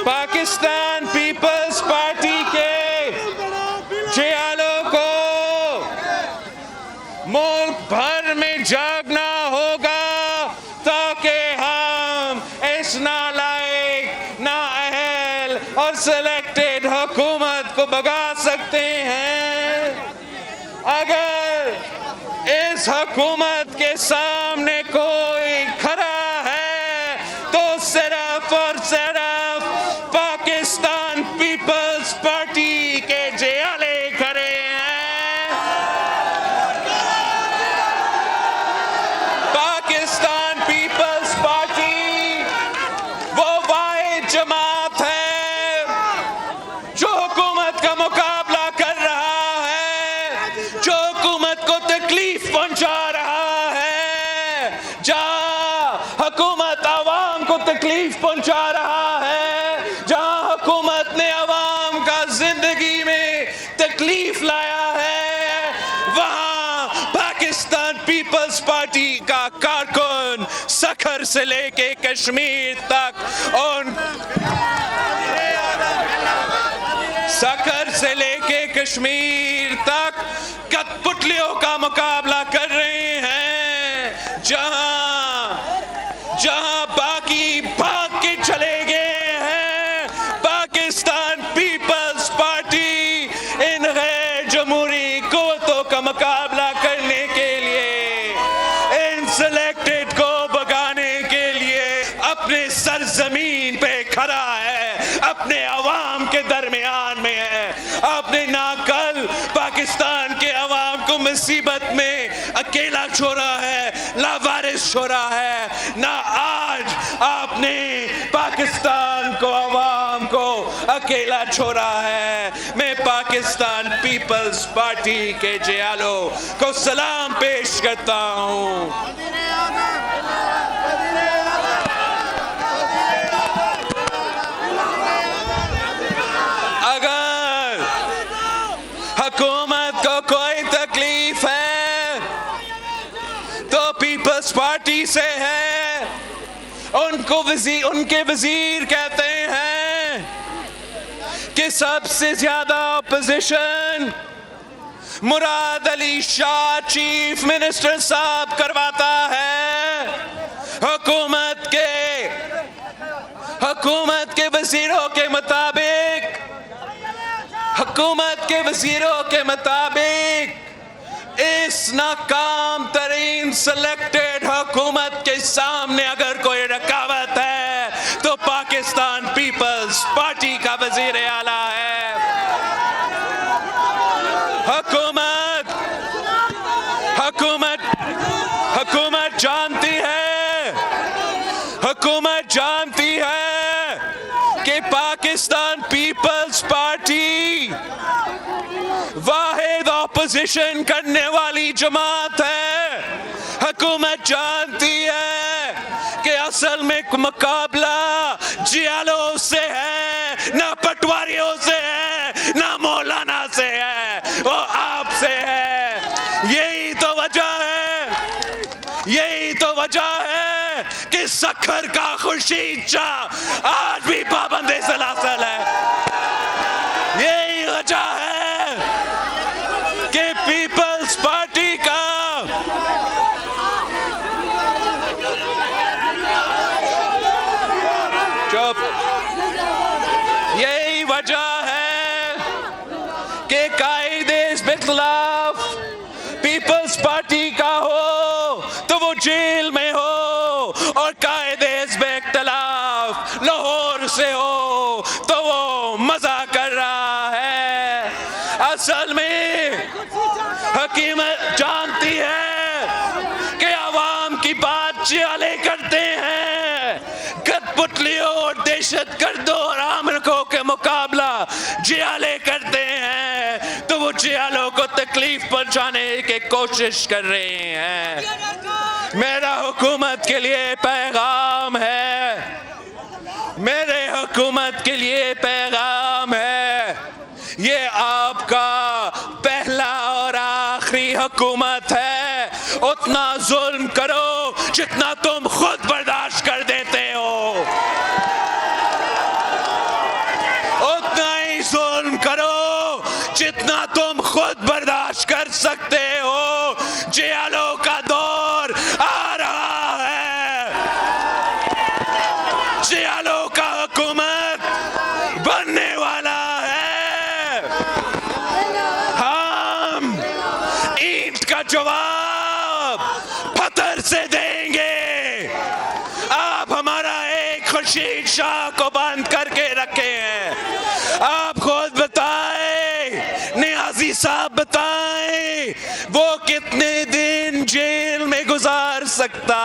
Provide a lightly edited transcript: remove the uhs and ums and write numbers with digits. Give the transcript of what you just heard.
Pakistan peoples party के जियालों को मुल्क भर में जागना होगा ताकि हम इस नालायक, नाअहल और सिलेक्टेड हुकूमत को भगा सकते हैं। अगर इस हुकूमत के सामने कोई खड़ा है तो सिर्फ और सिर्फ पाकिस्तान पीपल्स पार्टी के जियाले खड़े हैं। पाकिस्तान पीपल्स पार्टी वो वाहिद जमात है जो हुकूमत का मुकाबला कर रहा है, जो हुकूमत को तकलीफ पहुंचा रहा है। जहां हुकूमत आवाम को तकलीफ पहुंचा रहा है, जहां हुकूमत ने आवाम का जिंदगी में तकलीफ लाया है, वहां पाकिस्तान पीपल्स पार्टी का कारकुन सखर से लेके कश्मीर तक और सखर से लेके कश्मीर तक कठपुतलियों का मुकाबला कर रहे हैं। जहां बाकी भाग के चले गए हैं, पाकिस्तान पीपल्स पार्टी इन गैर जमहूरी कुव्वतों का मुकाबला करने के लिए, इन सिलेक्टेड को भगाने के लिए अपने सरजमीन पे खड़ा है, अपने अवाम के दरमियान में है। आपने ना कल पाकिस्तान के अवाम को मुसीबत में अकेला छोड़ा है, लावारिस छोड़ा है, ना आज आपने पाकिस्तान को अवाम को अकेला छोड़ा है। मैं पाकिस्तान पीपल्स पार्टी के जियालों को सलाम पेश करता हूँ। अगर हुकूमत को कोई तकलीफ है तो पीपल्स पार्टी से है। उनके वजीर कहते हैं कि सबसे ज्यादा opposition Murad Ali Shah chief minister साहब करवाता है। हुकूमत के वजीरों के मुताबिक इस नाकाम तरीन सिलेक्टेड हुकूमत के सामने अगर कोई रुकावट है तो पाकिस्तान पीपल्स पार्टी का वजीर आला है। हुकूमत जानती है कि पाकिस्तान पीपल्स पार्टी वाहिद ऑपोजिशन करने वाली जमात है। हुकूमत जानती है कि असल में मुकाबला जियालों से है, ना पटवारियों से है, ना मौलाना से है, वो आपसे है। यही तो वजह है कि सखर का खुर्शीद शाह आज भी पाबंदे सलासल है। यही वजह है कि पीपल्स पार्टी का यही वजह है कि कायदे के खिलाफ पीपल्स पार्टी का हो तो वो जेल में हो, और कायदे के खिलाफ लाहौर से हो तो वो मजा कर रहा है। असल में हुकूमत जानती है कि आवाम की बात जियाले करते हैं। कठपुतलियों और दहशतगर्दों और आमरकों के मुकाबला जियाले करते हैं तो वो जियालों को तकलीफ पहुंचाने की कोशिश कर रहे हैं। मेरा हुकूमत के लिए पैगाम है, मेरे हुकूमत के लिए पैगाम है, ये आपका पहला और आखिरी हुकूमत है। उतना जुल्म करो जितना तुम खुद बर्दाश्त कर देते हो, उतना ही जुल्म करो जितना तुम खुद बर्दाश्त कर सकते हो। जियालो का दौर आ रहा है, जियालो का हुकूमत बनने वाला है। हम ईंट का जवाब पत्थर से देंगे। आप हमारा एक खुर्शीद शाह को बंद करके रखे हैं, आप खुद बताएं, नियाजी साहब बताएं वो कितने दिन जेल में गुजार सकता